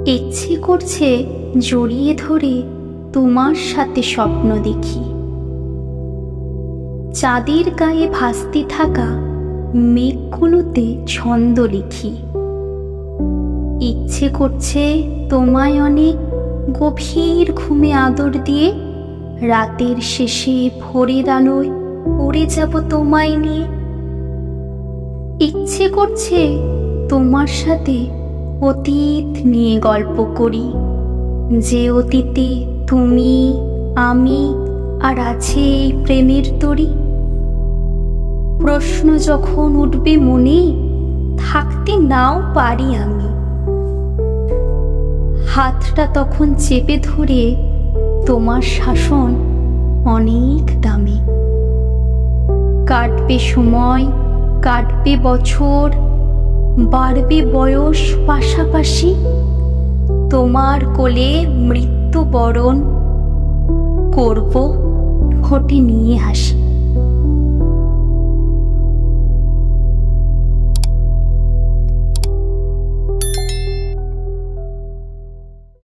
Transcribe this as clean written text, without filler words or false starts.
ইচ্ছে করছে জড়িয়ে ধরে তোমার সাথে স্বপ্ন দেখি, চাঁদের গায়ে ভাসতে থাকা মেঘগুলোতে ছন্দ লিখি। ইচ্ছে করছে তোমায় অনেক গভীর ঘুমে আদর দিয়ে রাতের শেষে ভোরের আলোয় উড়ে যাব তোমায় নিয়ে। ইচ্ছে করছে তোমার সাথে অতীত নিয়ে গল্প করি, যে অতীতে তুমি, আমি আর আছে এই প্রেমের তরী। প্রশ্ন যখন উঠবে মনে, থাকতে নাও পারি আমি, হাতটা তখন চেপে ধরে তোমার শাসন অনেক দামি। কাটবে সময়, কাটবে বছর, বাড়বে বয়স পাশাপাশি, তোমার কোলে মৃত্যুবরণ করব ঠোঁটে নিয়ে হাসি।